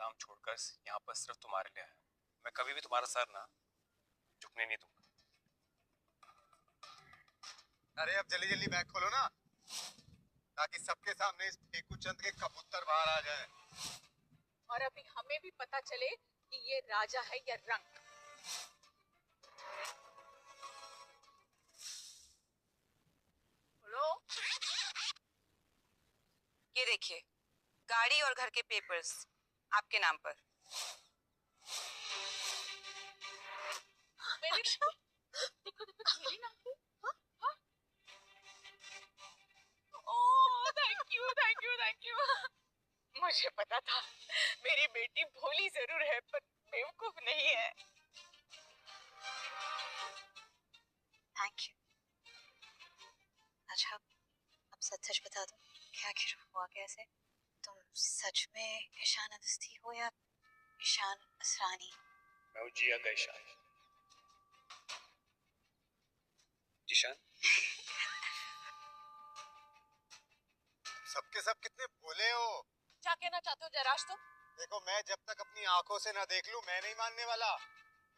दाम छोड़कर यहाँ पर सिर्फ तुम्हारे लिए आया। मैं कभी भी तुम्हारा सर ना झुकने नहीं दूंगा। अरे अब जल्दी जल्दी बैग खोलो ना, ताकि सबके सामने इस फेकू चंद के कबूतर बाहर आ जाए। और अभी हमें भी पता चले कि ये राजा है या रंक। बोलो। ये देखिए, गाड़ी और घर के पेपर्स आपके नाम पर। देखो देखो मेरे नाम पे। Oh thank you thank you thank you. मुझे पता था मेरी बेटी भोली जरूर है पर बेवकूफ नहीं है। Thank you. अच्छा, अब सच सच बता दो, क्या आखिर हुआ कैसे? तुम सच में ईशान अवस्थी हो या ईशान असरानी? मैं हूँ जिया का ईशान। जीशान सबके सब कितने भोले हो। क्या कहना चाहते हो जयराज तुम? देखो, मैं जब तक अपनी आंखों से ना देख लूं मैं नहीं मानने वाला।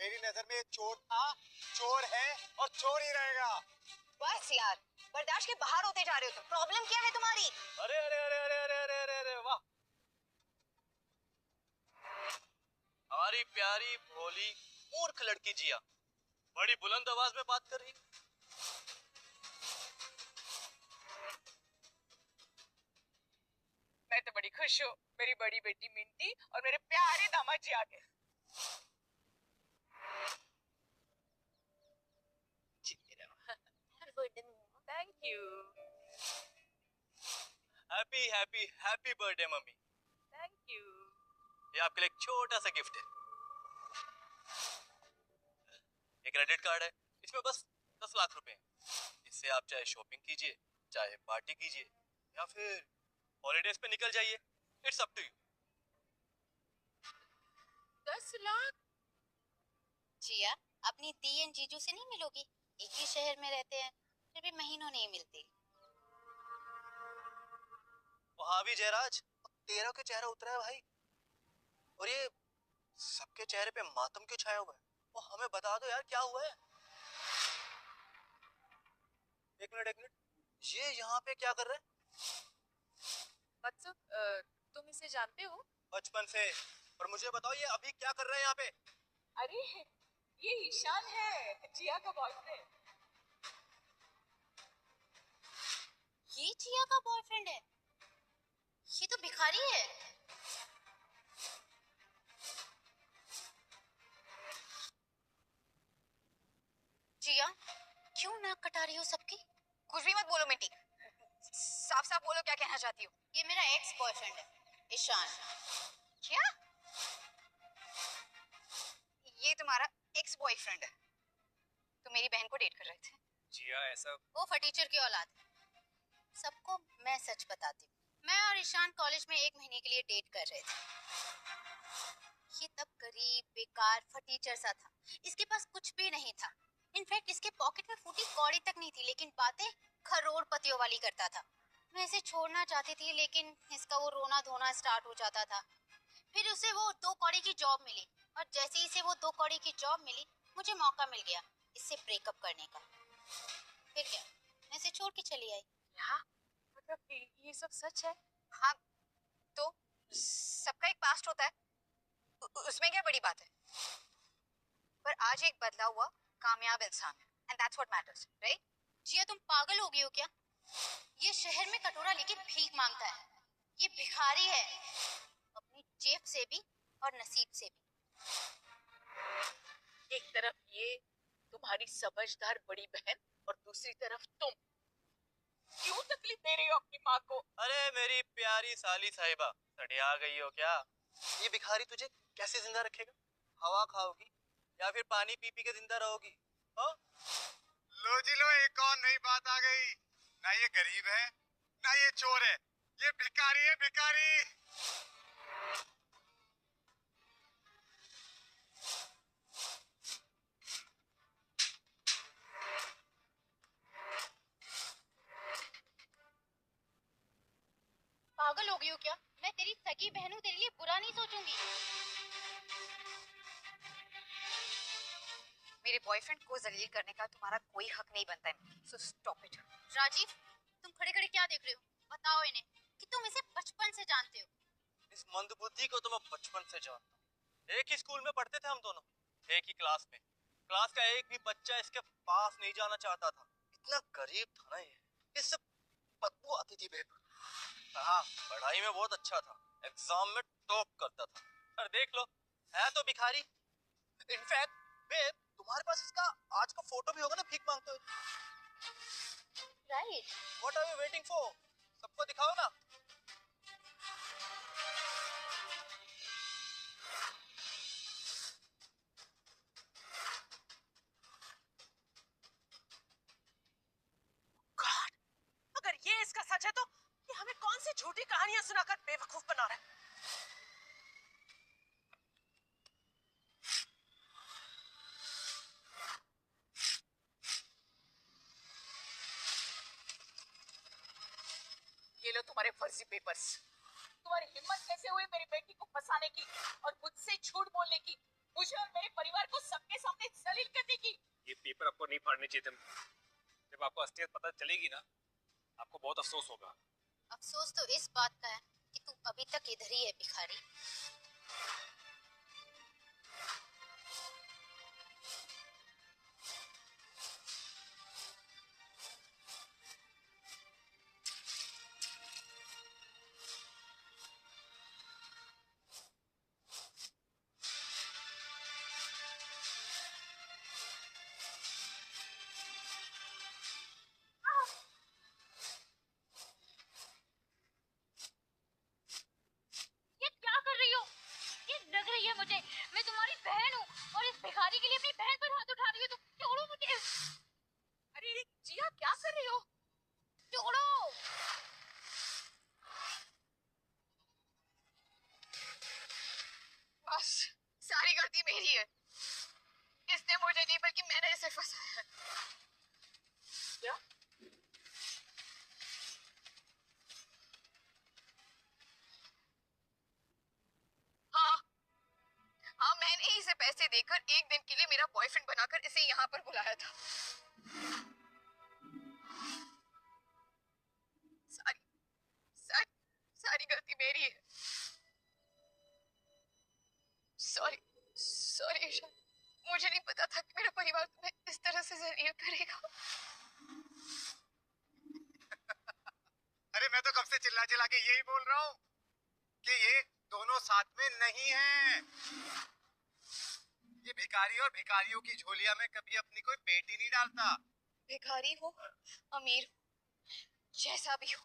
मेरी नजर में चोर था, चोर है और चोर ही रहेगा। बस यार, बर्दाश्त के बाहर होते जा रहे हो तुम। प्रॉब्लम क्या है तुम्हारी? अरे अरे अरे अरे अरे अरे अरे अरे वाह, हमारी प्यारी भोली मूर्ख लड़की जिया बड़ी बुलंद आवाज में बात कर रही। मैं तो बड़ी खुश हूँ, मेरी बड़ी बेटी मिंटी और मेरे प्यारे दामाद जी आ गए। Thank you. Happy happy happy birthday mummy. Thank you. ये आपके लिए एक छोटा सा गिफ्ट है। एक क्रेडिट कार्ड है, इसमें बस 10 लाख रुपए हैं। इससे आप चाहे शॉपिंग कीजिए, चाहे पार्टी कीजिए या फिर हॉलीडेज पे निकल जाइए। It's up to you. 10 lakh? Jiya, अपनी दी एंड जीजू से नहीं मिलोगी? एक ही शहर में रहते हैं, फिर भी महीनों नहीं मिलते। वहां भी जयराज, तेरा के चेहरा उतरा है भाई, और ये सबके चेहरे पे मातम क्यों छाया हुआ है? वो हमें बता दो यार, क्या हुआ है? एक मिनट, ये यहाँ पे क्या कर रहे हैं? मतलब तुम इसे जानते हो? बचपन से। और मुझे बताओ, ये अभी क्या कर रहे हैं यहाँ पे? अरे ये ईशान है, जिया का बॉयफ्रेंड। ये जिया का बॉयफ्रेंड है? ये तो भिखारी है। जिया, क्यों नाक कटा रही हो सबकी? कुछ भी मत बोलो मिट्टी, साफ साफ बोलो क्या कहना चाहती हो। ये मेरा एक्स बॉयफ्रेंड है, ईशान। क्या? ये तुम्हारा एक्स बॉयफ्रेंड है? तुम मेरी बहन को डेट कर रहे थे? जिया ऐसा। वो फटीचर की औलाद है। सबको मैं सच बताती हूँ, मैं और ईशान कॉलेज में 1 महीने के लिए डेट कर रहे थे। ये तब गरीब बेकार फटीचर सा था, इसके पास कुछ भी नहीं था। इनफैक्ट इसके पॉकेट में फूटी कौड़ी तक नहीं थी, लेकिन बातें करोड़पतियों वाली करता था। मैं इसे छोड़ना चाहती थी, लेकिन इसका वो रोना धोना स्टार्ट हो जाता था। फिर उसे वो 2 कौड़ी की जॉब मिली, और जैसे ही इसे वो 2 कौड़ी की जॉब मिली, मुझे मौका मिल गया इससे ब्रेकअप करने का। फिर क्या, मैं इसे छोड़ के चली आई। क्या मतलब ये सब सच है? हाँ, तो सबका एक पास्ट होता है, उसमें क्या बड़ी बात है? पर आज एक बदला हुआ कामयाब इंसान है, and that's what matters, right? Jiya, तुम पागल हो गई हो क्या? ये शहर में कटोरा लेके भीख मांगता है। ये भिखारी है, अपनी जेब से भी और नसीब से भी। एक तरफ ये तुम्हारी समझदार बड़ी बहन और दूसरी तरफ तुम। क्यों तकलीफ दे रही हो अपनी माँ को? अरे मेरी प्यारी साली साहिबा, सड़िया गई हो क्या? ये भिखारी तुझे कैसे जिंदा रखेगा? हवा खाओगी या फिर पानी पी पी के जिंदा रहोगी? लो जी लो, एक और नई बात आ गई। ना ये गरीब है, ना ये चोर है, ये भिखारी है, भिखारी। पागल हो गई हो क्या? मैं तेरी सगी बहन हूँ, तेरे लिए बुरा नहीं सोचूंगी। मेरे बॉयफ्रेंड को जलील करने का तुम्हारा कोई हक नहीं बनता है, सो स्टॉप इट। राजीव, तुम खड़े खड़े क्या देख रहे हो? बताओ इन्हें कि तुम इसे बचपन से जानते हो। इस मंदबुद्धि को तो मैं बचपन से जानता हूँ। एक ही स्कूल में पढ़ते थे हम दोनों, एक ही क्लास में। क्लास का एक भी बच्चा इसके पास नहीं जाना चाहता था। इतना गरीब था ना ये, इससे बदबू आती थी बेब। हाँ, पढ़ाई में बहुत अच्छा था, एग्जाम में टॉप करता था। पर देख लो, है तो भिखारी। इनफैक्ट बेब, तुम्हारे पास इसका आज का फोटो भी होगा ना भीख मांगते हुए। Right. What are you waiting for? सबको दिखाओ ना। गॉड, अगर ये इसका सच है तो ये हमें कौन सी झूठी कहानियां सुनाकर बेवकूफ बना रहा है। ये लो तुम्हारे फर्जी पेपर्स। तुम्हारी हिम्मत कैसे हुई मेरी बेटी को फंसाने की और मुझसे झूठ बोलने की, मुझे और मेरे परिवार को सबके सामने जलील करने की। ये पेपर आपको नहीं फाड़ने चाहिए थे। जब आपको असलियत पता चलेगी ना, आपको बहुत अफसोस होगा। अफसोस तो इस बात का है कि तू अभी तक इधर ही है भिखारी। ये क्या कर रही हो? ये लग रही है मुझे मैं तुम्हारी बहन हूँ और इस भिखारी के लिए अपनी बहन पर हाथ उठा रही हो। तुम छोड़ो मुझे। अरे जिया, क्या कर रही हो? छोड़ो। बस, सारी गलती मेरी है। इसने मुझे नहीं बल्कि मैंने इसे फंसाया है। क्या? हाँ हाँ, मैंने ही इसे पैसे देकर एक दिन के लिए मेरा बॉयफ्रेंड बनाकर इसे यहाँ पर बुलाया था। सारी सारी सारी गलती मेरी है। सॉरी सॉरी ईशा, मुझे नहीं पता था कि मेरा परिवार तुम्हें इस तरह से जलील करेगा। अरे मैं तो कब से चिल्ला चिल्ला के यही बोल रहा हूँ कि ये दोनों साथ में नहीं हैं। ये भिखारी और भिखारियों की झोलिया में कभी अपनी कोई पेट ही नहीं डालता। भिखारी हो, अमीर हो, जैसा भी हो,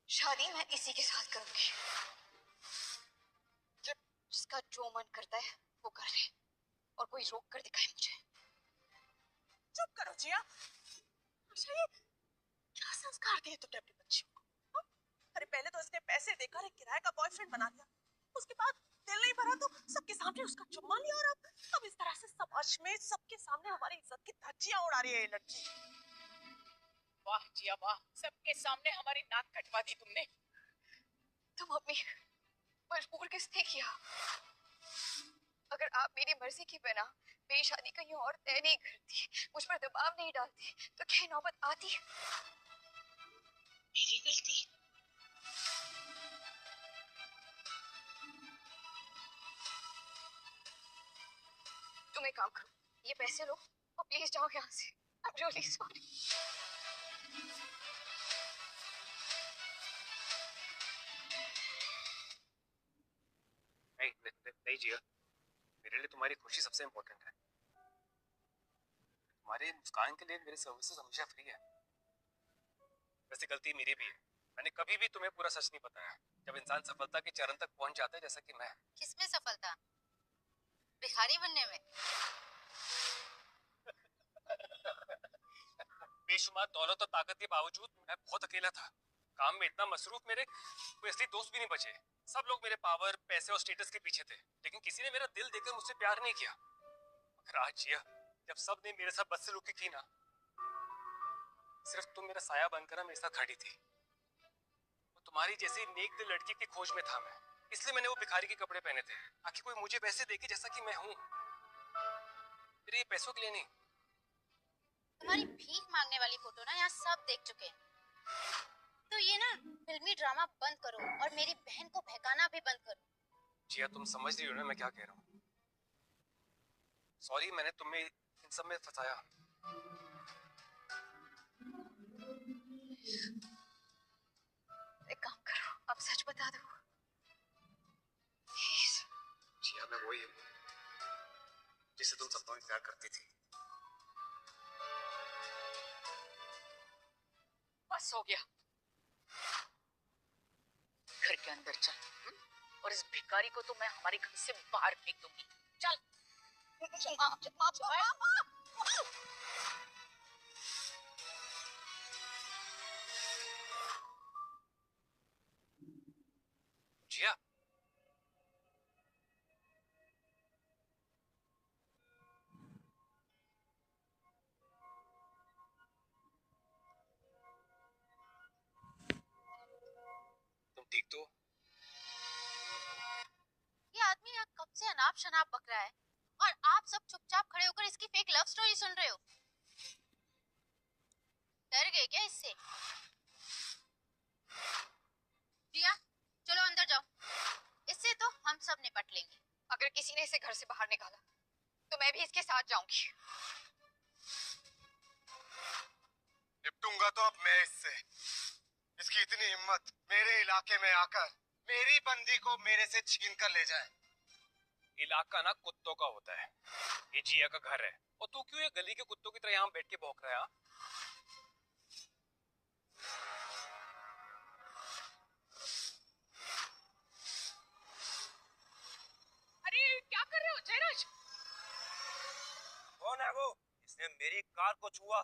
शादी मैं इसी के साथ करूंगी। जिसका जो मन करता है वो कर ले और कोई रोक कर दिखाए मुझे। चुप करो जिया। अच्छा, ये क्या संस्कार दिए तुमने अपनी बच्चियों को? हाँ? अरे पहले तो इसने पैसे देकर एक किराए का बॉयफ्रेंड बना लिया, उसके बाद दिल नहीं भरा तो सबके सामने उसका चुम्मा लिया और अब इस तरह से समाज में सबके सामने हमारी इज्जत की धज्जियां उड़ा रही है ये लड़की। वाह जिया वाह, सबके सामने हमारी नाक कटवा दी तुमने। तुम अपनी मजबूर किसने किया? अगर आप मेरी मर्जी की बिना मेरी शादी कहीं और तय नहीं करती, मुझ पर दबाव नहीं डालती, तो क्या नौबत आती? मेरी गलती। तुम एक काम करो, ये पैसे लो और प्लीज जाओ यहाँ से। I'm really sorry. नहीं जिया, मेरे लिए तुम्हारी खुशी सबसे इम्पोर्टेंट है। तुम्हारी मुस्कान के लिए मेरी सर्विसेज हमेशा फ्री है। वैसे गलती मेरी भी है, मैंने कभी भी तुम्हें पूरा सच नहीं बताया। जब इंसान सफलता के चरण तक पहुंच जाता है, जैसा कि मैं। किसमें सफलता? भिखारी बनने में? बेशुमार दौलत और ताकत के बावजूद मैं बहुत अकेला था। काम में इतना मसरूफ, मेरे कोई असली दोस्त भी नहीं बचे। सब लोग मेरे पावर, पैसे और स्टेटस के पीछे थे, लेकिन किसी ने मेरा दिल देकर मुझसे प्यार नहीं किया। मगर आज जिया, जब सब ने मेरे साथ बदसलूकी की ना, सिर्फ तुम मेरा साया बनकर मेरे साथ खड़ी थी। वो तुम्हारी जैसी नेक दिल लड़की की खोज में था मैं, इसलिए मैंने वो भिखारी के कपड़े पहने थे ताकि कोई मुझे वैसे देखे जैसा कि मैं हूँ, फिर ये पैसों के लिए नहीं। तुम्हारी भीख मांगने वाली फोटो ना यहाँ सब देख चुके हैं, तो ये ना फिल्मी ड्रामा बंद करो और मेरी बहन को बहकाना भी बंद करो। जिया तुम समझ रही हो ना मैं क्या कह रहा हूँ। सॉरी मैंने तुम्हें इन सब में फंसाया। एक काम करो, अब सच बता दो प्लीज। जिया मैं वही हूँ जिसे तुम सपनों में प्यार करती थी। बस हो गया, घर के अंदर चल। और इस भिखारी को तो मैं हमारे घर से बाहर फेंक दूंगी। चल। जिया तुम ठीक तो? ये आदमी यहाँ कब से अनाप शनाप बक रहा है और आप सब चुपचाप खड़े होकर इसकी फेक लव स्टोरी सुन रहे हो। डर गए क्या इससे? जिया चलो अंदर जाओ, इससे तो हम सब निपट लेंगे। अगर किसी ने इसे घर से बाहर निकाला तो मैं भी इसके साथ जाऊंगी। निपटूंगा तो अब मैं इससे। इसकी इतनी हिम्मत मेरे इलाके में आकर मेरी बंदी को मेरे से छीन कर ले जाए। इलाका ना कुत्तों का होता है, ये जिया का घर है और तू क्यों ये गली के कुत्तों की तरह यहाँ बैठ के भौंक रहा है? अरे क्या कर रहे हो जयराज? कौन है वो? इसने मेरी कार को छुआ।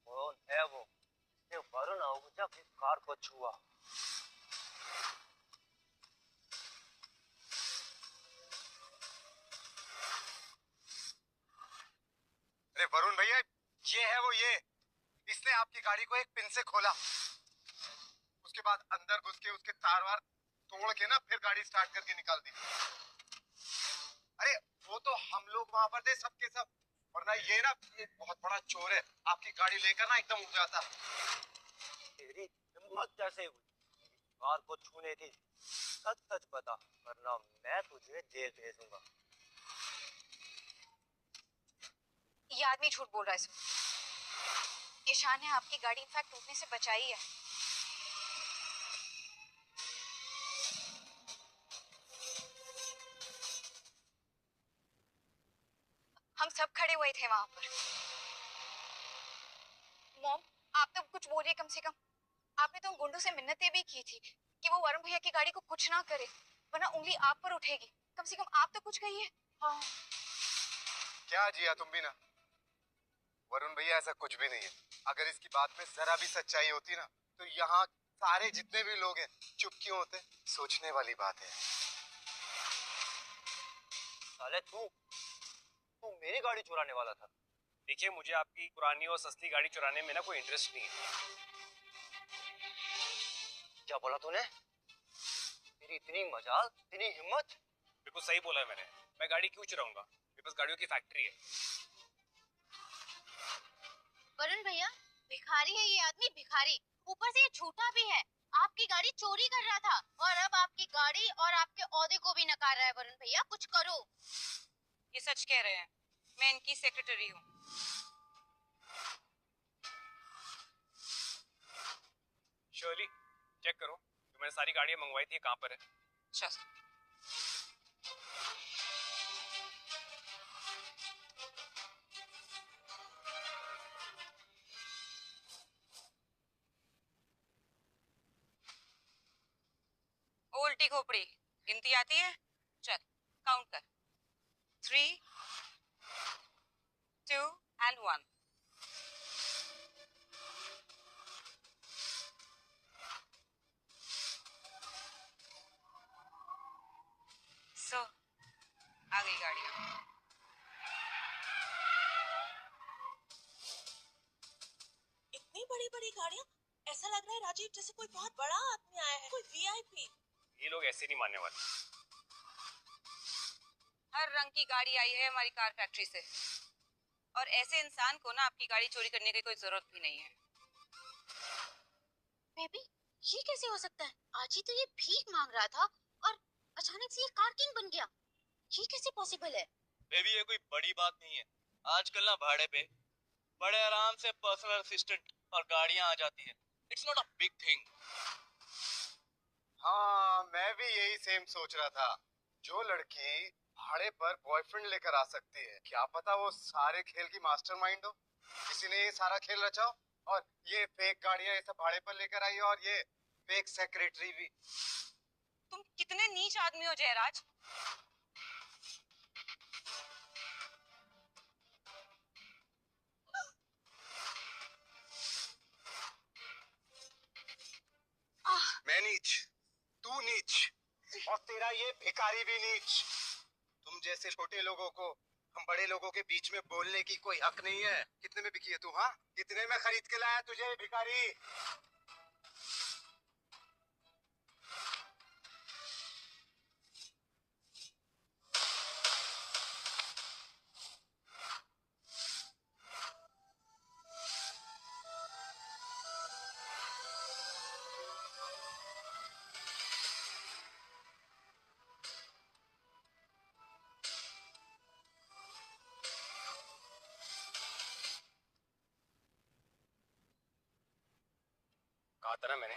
कौन है वो? इसने वरुण आहूजा की कार को छुआ। अरे वरुण भैया, ये है वो, ये इसने आपकी गाड़ी को एक पिन से खोला, उसके बाद अंदर घुस के उसके तार वार तोड़ के ना फिर गाड़ी स्टार्ट करके निकाल दी। अरे वो तो हम लोग वहां पर थे सबके सब, वरना ये ना ये बहुत बड़ा चोर है, आपकी गाड़ी लेकर ना एकदम उड़ जाता। तेरी हिम्मत कैसे हुई कार को छूने की? सच सच बता, वरना मैं तुझे जेल भेज दूंगा। ये आदमी झूठ बोल रहा है सर। ईशान ने आपकी गाड़ी इनफैक्ट टूटने से बचाई है। हम सब खड़े हुए थे वहां पर। मॉम, आप तो कुछ बोलिए कम से कम। आपने तो उन गुंडों से मिन्नतें भी की थी कि वो वरुण भैया की गाड़ी को कुछ ना करे, वरना उंगली आप पर उठेगी। कम से कम आप तो कुछ कहिए। हाँ। क्या जिया तुम भी ना? वरुण भैया ऐसा कुछ भी नहीं है। अगर इसकी बात में जरा भी सच्चाई होती ना तो यहाँ सारे जितने भी लोग हैं चुप क्यों होते? सोचने वाली बात है। साले तू मेरी गाड़ी चुराने वाला था। देखिए मुझे आपकी पुरानी और सस्ती गाड़ी चुराने में ना कोई इंटरेस्ट नहीं है। क्या बोला तूने? तेरी इतनी मजाल, इतनी हिम्मत? बिल्कुल सही बोला है मैंने। मैं गाड़ी क्यों चुराऊंगा? मेरे पास गाड़ियों की फैक्ट्री है। वरुण भैया भिखारी है ये आदमी, भिखारी। ऊपर से ये झूठा भी है। आपकी गाड़ी चोरी कर रहा था और अब आपकी गाड़ी और आपके ओहदे को भी नकार रहा है। वरुण भैया कुछ करो। ये सच कह रहे हैं, मैं इनकी सेक्रेटरी हूँ। शर्ली चेक करो जो मैंने सारी गाड़ियां मंगवाई थी कहाँ पर है। अच्छा सर। उल्टी खोपड़ी गिनती आती है? चल काउंट कर। 3, 2 and 1। ऐसा लग रहा है राजीव जैसे कोई बहुत बड़ा आदमी आया है, कोई वीआईपी। ये लोग ऐसे नहीं मानने वाले। हर रंग की गाड़ी आई है हमारी कार फैक्ट्री से, और ऐसे इंसान को ना आपकी गाड़ी चोरी करने की कोई जरूरत भी नहीं है। बेबी, ये कैसे हो सकता है? आज ही तो ये भीख मांग रहा था और अचानक से ये कार किंग बन गया। ये कैसे पॉसिबल है? बेबी ये कोई बड़ी बात नहीं है। आजकल ना भाड़े पे बड़े आराम से पर्सनल असिस्टेंट और गाड़ियां आ जाती है। It's not a big thing. हाँ, मैं भी यही सेम सोच रहा था। जो लड़की भाड़े पर बॉयफ्रेंड लेकर आ सकती है, क्या पता वो सारे खेल की मास्टरमाइंड हो। किसी ने ये सारा खेल रचा हो और ये फेक गाड़ियां ये सब भाड़े पर लेकर आई और ये फेक सेक्रेटरी भी। तुम कितने नीच आदमी हो जयराज। मैं नीच, तू नीच और तेरा ये भिखारी भी नीच। तुम जैसे छोटे लोगों को हम बड़े लोगों के बीच में बोलने की कोई हक नहीं है। कितने में बिकी है तू? हाँ, कितने में खरीद के लाया तुझे ये भिखारी? कहा था ना मैंने,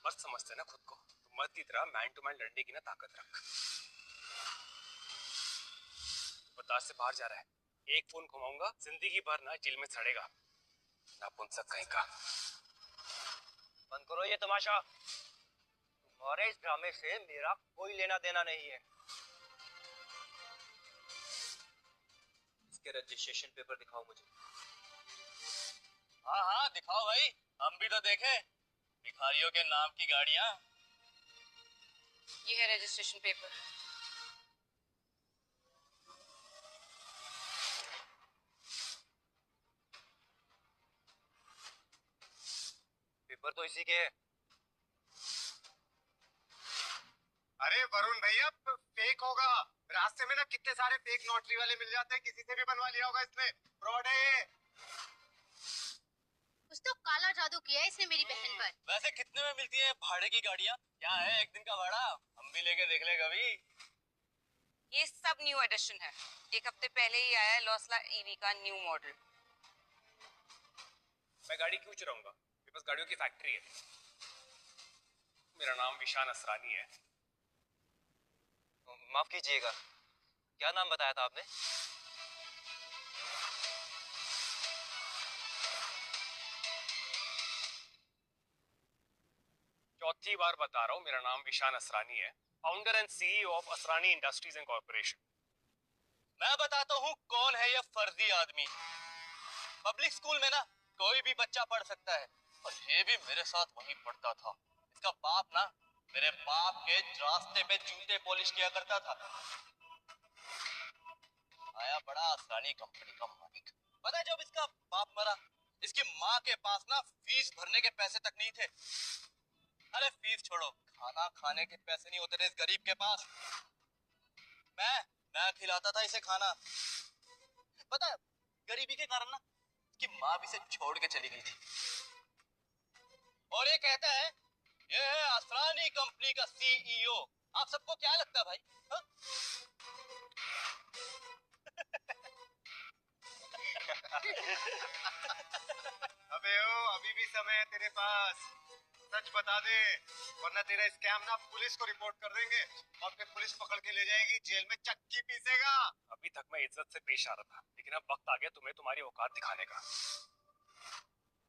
मत समझते ना खुद को, तो मत की तरह मैन टू मैन लड़ने की ना ताकत रख। बर्दाश्त से बाहर जा रहा है, एक फोन घुमाऊंगा जिंदगी भर ना जेल में सड़ेगा नापुंसक कहीं का। बंद करो ये तमाशा। तुम्हारे इस ड्रामे से मेरा कोई लेना देना नहीं है। इसके रजिस्ट्रेशन पेपर दिखाओ मुझे। हाँ हाँ दिखाओ भाई, हम भी तो देखें भिखारियों के नाम की गाड़ियां। ये है रजिस्ट्रेशन पेपर। पेपर तो इसी के है। अरे वरुण भैया, फेक होगा। रास्ते में ना कितने सारे फेक नोटरी वाले मिल जाते हैं, किसी से भी बनवा लिया होगा इसने। फ्रॉड है ये। कुछ तो काला जादू किया है इसने मेरी बहन पर। वैसे कितने में मिलती है भाड़े की गाड़ियां? क्या है एक दिन का भाड़ा? हम भी लेके देख ले कभी। ये सब न्यू एडिशन है, एक हफ्ते पहले ही आया है लॉसला ईवी का न्यू मॉडल। मैं गाड़ी क्यों चुराऊंगा? मेरे पास गाड़ियों की फैक्ट्री है। मेरा नाम विशान असरानी है। माफ कीजिएगा, क्या नाम बताया था आपने? चौथी बार बता रहा हूँ, मेरा नाम विशान असरानी है, founder and CEO of Asrani industries and corporation. मैं बताता हूँ कौन है ये फर्जी आदमी। पब्लिक स्कूल में ना कोई भी बच्चा पढ़ सकता है, और ये भी मेरे साथ वहीं पढ़ता था। इसका बाप ना मेरे बाप के रास्ते पे जूते पॉलिश किया करता था। आया बड़ा असरानी कंपनी का मालिक। पता है जब इसका बाप मरा, इसकी माँ के पास ना फीस भरने के पैसे तक नहीं थे। अरे फीस छोड़ो, खाना खाने के पैसे नहीं होते थे इस गरीब के पास। मैं खिलाता था इसे खाना। पता है गरीबी के कारण ना इसकी माँ भी इसे छोड़ के चली गई थी। और ये कहता है ये है असरानी कंपनी का सीईओ। आप सबको क्या लगता है भाई? हा? अबे ओ, अभी भी समय है तेरे पास। सच बता दे, वरना तेरा स्कैम ना पुलिस को रिपोर्ट कर देंगे और फिर पुलिस पकड़ के ले जाएगी, जेल में चक्की पीसेगा। अभी तक मैं इज्जत से पेश आ रहा था, लेकिन अब वक्त आ गया तुम्हें तुम्हारी औकात दिखाने का।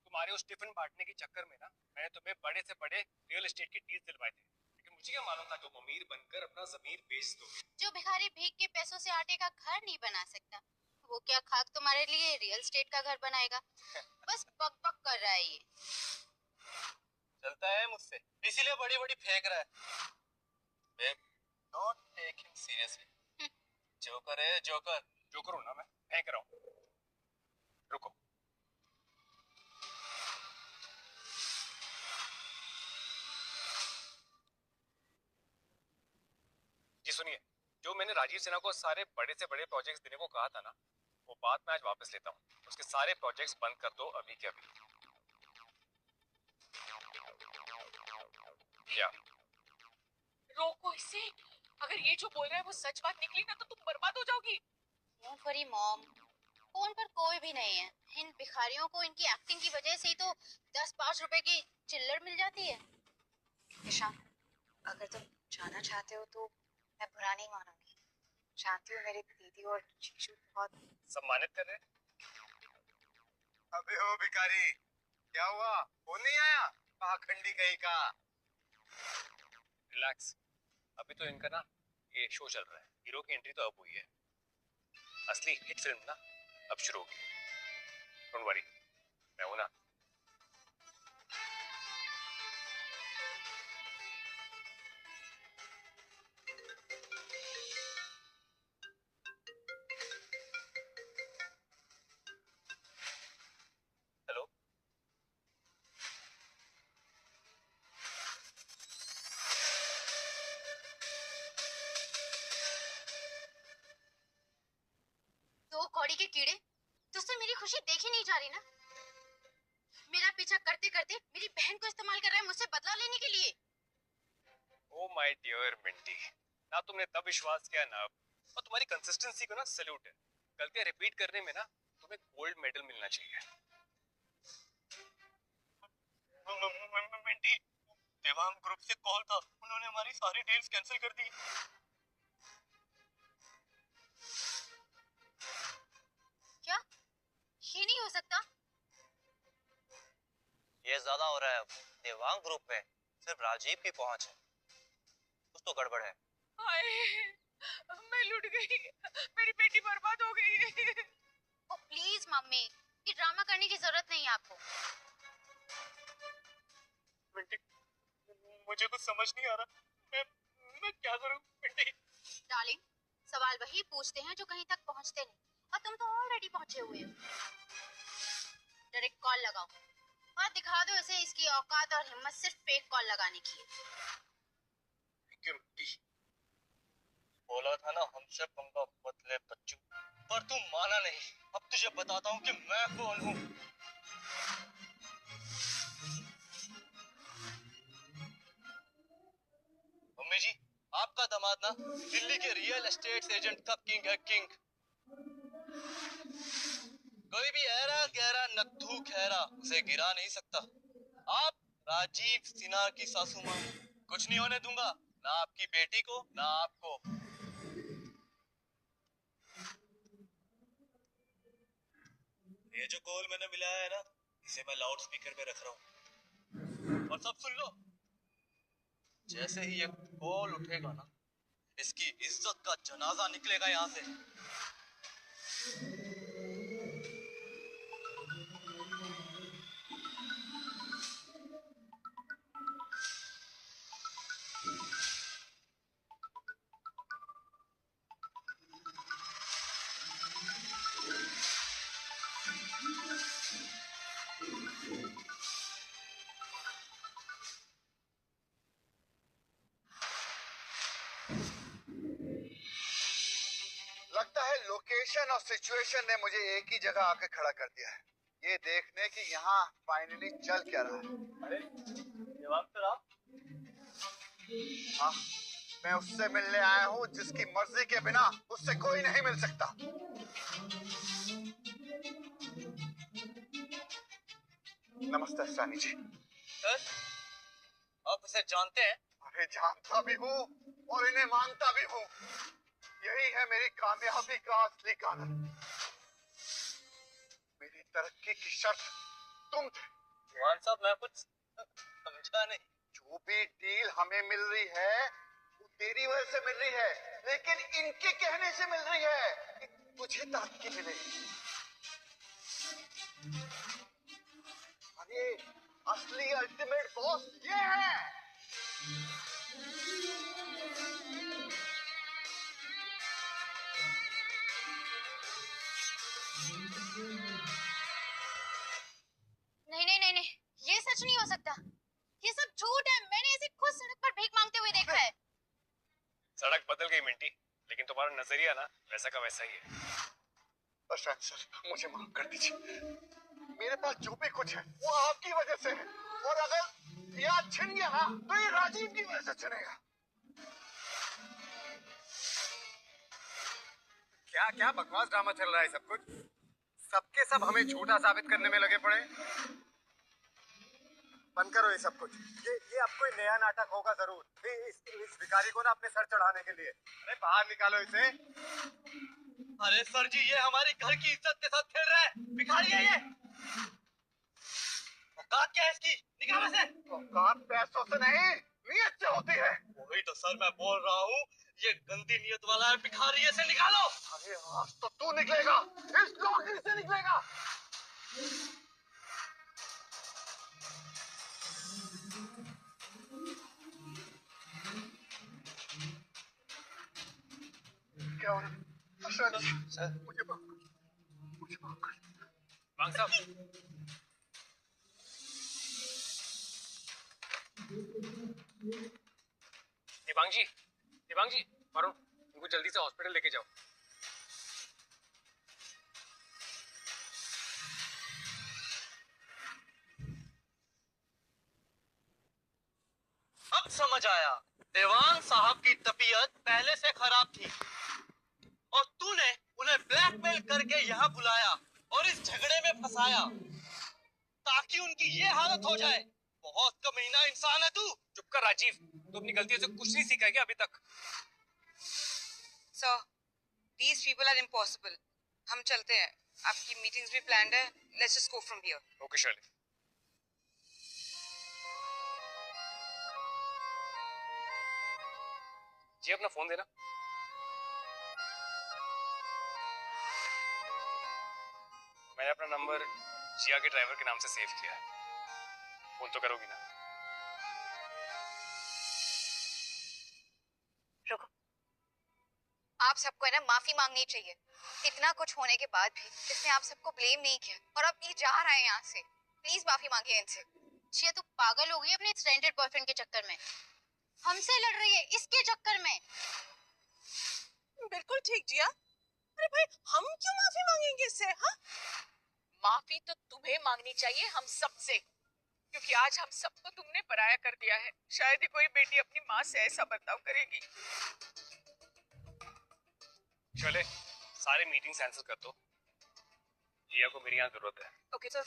तुम्हारे उस टिफिन बांटने के चक्कर में ना मैंने तुम्हें बड़े से बड़े रियल एस्टेट की डील दिलवाए थे, लेकिन मुझे क्या मालूम था तुम अमीर बनकर अपना जमीर बेच दोगे। जो भिखारी भीख के पैसों से आटे का घर नहीं बना सकता, वो क्या खाक तुम्हारे लिए रियल एस्टेट का घर बनाएगा? बस बक बक कर रहा है ये। चलता है मुझसे, इसीलिए बड़ी बड़ी फेंक रहा है। Babe, don't take him seriously. Joker है जोकर। जोकर हूं ना मैं, फेंक रहा हूँ। रुको, सुनिए, जो मैंने राजीव सिन्हा को सारे बड़े से बड़े प्रोजेक्ट्स देने को कहा था ना, वो बात मैं आज वापस लेता हूँ। उसके सारे प्रोजेक्ट्स बंद कर दो अभी के अभी। या रोको इसे। अगर ये जो बोल रहा है वो सच बात निकली ना तो तुम बर्बाद हो जाओगी। डोंट वरी मॉम, फोन पर कोई भी नहीं है। इन भिखारियों को इनकी एक्टिंग की वजह से ही तो 10-5 रुपए की चिल्लड़ मिल जाती है। ईशान, अगर तुम जाना चाहते हो तो मैं बुरा नहीं मानूंगी। जानती हूँ मेरी दीदी और जीजू बहुत सम्मानित कर रहे हैं। अबे ओ भिखारी, क्या हुआ? वो नहीं आया पाखंडी कहीं का? रिलैक्स, अभी तो इनका ना ये शो चल रहा है। हीरो की एंट्री तो अब हुई है, असली हिट फिल्म ना अब शुरू होगी। डोंट वरी, मैं हूं ना। हेलो, दो कौड़ी के कीड़े, तुझसे मेरी खुशी देखी नहीं जा रही ना? मेरा पीछा करते करते मेरी बहन को इस्तेमाल कर रहा है मुझसे बदला लेने के लिए। ओ माय डियर मिंटी, ना तुमने तब विश्वास किया ना अब, और तुम्हारी कंसिस्टेंसी को ना सैल्यूट है। गलतियां रिपीट करने में ना तुम्हें गोल्ड मेडल मिलना चाहिए। मिंटी, देवांग ग्रुप से कॉल था, उन्होंने हमारी सारी डील्स कैंसिल कर दी। क्या? ये नहीं हो सकता। ये ज्यादा हो रहा है अब। देवांग ग्रुप में सिर्फ राजीव की पहुंच है, कुछ तो गड़बड़ है। हाय, मैं लुट गई। मेरी बेटी बर्बाद हो गई। ओ प्लीज मम्मी, ये ड्रामा करने की जरूरत नहीं है आपको। मिंटी, मुझे कुछ समझ नहीं आ रहा। मैं क्या करूं मिंटी? डार्लिंग, सवाल वही पूछते हैं जो कहीं तक पहुंचते नहीं, और तुम तो ऑलरेडी पहुंचे हुए हो। डायरेक्ट कॉल लगाओ और दिखा दो इसे इसकी औकात और हिम्मत सिर्फ फेक कॉल लगाने की है। क्यों मिंटी? बोला था ना हमसे पंगा मत ले बच्चू, पर तू माना नहीं। अब तुझे बताता हूँ कि मैं कौन हूँ। मम्मी जी, आपका दामाद ना दिल्ली के रियल एस्टेट एजेंट का किंग है, किंग। कोई भी ऐरा गहरा नत्थू खैरा उसे गिरा नहीं सकता। आप राजीव सिन्हा की सासू मां, कुछ नहीं होने दूंगा, ना आपकी बेटी को ना आपको। ये जो कॉल मैंने मिलाया है ना, इसे मैं लाउड स्पीकर पे रख रहा हूँ, और सब सुन लो। जैसे ही ये कॉल उठेगा ना, इसकी इज्जत का जनाजा निकलेगा यहाँ से। लगता है लोकेशन और सिचुएशन ने मुझे एक ही जगह आके खड़ा कर दिया है, ये देखने कि यहाँ फाइनली चल क्या रहा है। अरे जवाब तो आप। हाँ, मैं उससे मिलने आया हूँ जिसकी मर्जी के बिना उससे कोई नहीं मिल सकता। नमस्ते सानी जी। सर, आप उसे जानते हैं? अरे जानता भी हूँ और इन्हें मानता भी हूँ। यही है मेरी कामयाबी का असली कारण। मेरी तरक्की की शर्त तुम थे। जवान साहब, मैं कुछ समझा नहीं। जो भी डील हमें मिल रही है वो तेरी वजह से मिल रही है, लेकिन इनके कहने से मिल रही है कि तुझे तरक्की मिलेगी। अरे असली अल्टीमेट बॉस ये है। नहीं नहीं नहीं नहीं, ये सच नहीं हो सकता। ये सब झूठ है। मैंने इसे खुद सड़क पर भीख मांगते हुए देखा है। सड़क बदल गई मिंटी, लेकिन तुम्हारा नजरिया ना वैसा का वैसा ही है। प्रशांत सर, मुझे माफ कर दीजिए। मेरे पास जो भी कुछ है वो आपकी वजह से है, और अगर ये आज छिन गया ना तो ये राजीव की वजह से छिनेगा। क्या क्या बकवास ड्रामा चल रहा है सब कुछ? सबके सब हमें झूठा साबित करने में लगे पड़े। बंद करो ये सब कुछ। ये अब कोई नया नाटक होगा जरूर इस भिखारी को ना अपने सर चढ़ाने के लिए। अरे बाहर निकालो इसे। अरे सर जी, ये हमारी घर की इज्जत के साथ खेल रहा है। भिखारी है ये। औकात क्या है इसकी? निकालो इसे। औकात पैसों से नहीं, नीयत से होती है। वही तो सर मैं बोल रहा हूँ, ये गंदी नियत वाला है भिखारी, इसे निकालो। अरे आज तो तू निकलेगा, इस नौकरी से निकलेगा। क्या हो रहा है? प्रशांत सर, मुझे माफ कर। वांग साहब, दिबांग जी, वरुण, उनको जल्दी से हॉस्पिटल लेके जाओ। अब समझ आया, देवान साहब की तबीयत पहले से खराब थी और तूने उन्हें ब्लैकमेल करके यहाँ बुलाया और इस झगड़े में फंसाया ताकि उनकी ये हालत हो जाए। बहुत कमीना इंसान है तू। चुप कर राजीव, तू अपनी गलतियों से कुछ नहीं सीखा है क्या अभी तक? Sir, these people are impossible. हम चलते हैं, आपकी मीटिंग्स भी प्लान्ड है। Let's just go from here. Okay Shirley. जी अपना फोन देना। मैंने अपना नंबर जिया के ड्राइवर के नाम से सेव किया है। फोन तो करोगी ना? रुको, आप सबको है ना माफी मांगनी चाहिए। इतना कुछ होने के बाद भी इसने आप सबको ब्लेम नहीं किया और अब ये जा रहा है यहाँ से। प्लीज माफी मांगिए इनसे। जिया तू पागल हो गई अपने स्टैंडर्ड बॉयफ्रेंड के चक्कर में। हमसे लड़ रही है इसके चक्कर में। बिल्कुल ठीक जिया। अरे भाई, हम क्यों माफी मांगेंगे इससे? हाँ, माफी तो तुम्हें मांगनी चाहिए हम सबसे, क्योंकि आज हम सबको तुमने पराया कर दिया है। शायद ही कोई बेटी अपनी माँ से ऐसा बर्ताव करेगी। चले, सारे मीटिंग कैंसिल कर दो। जिया को मेरी यहाँ जरूरत है। Okay sir.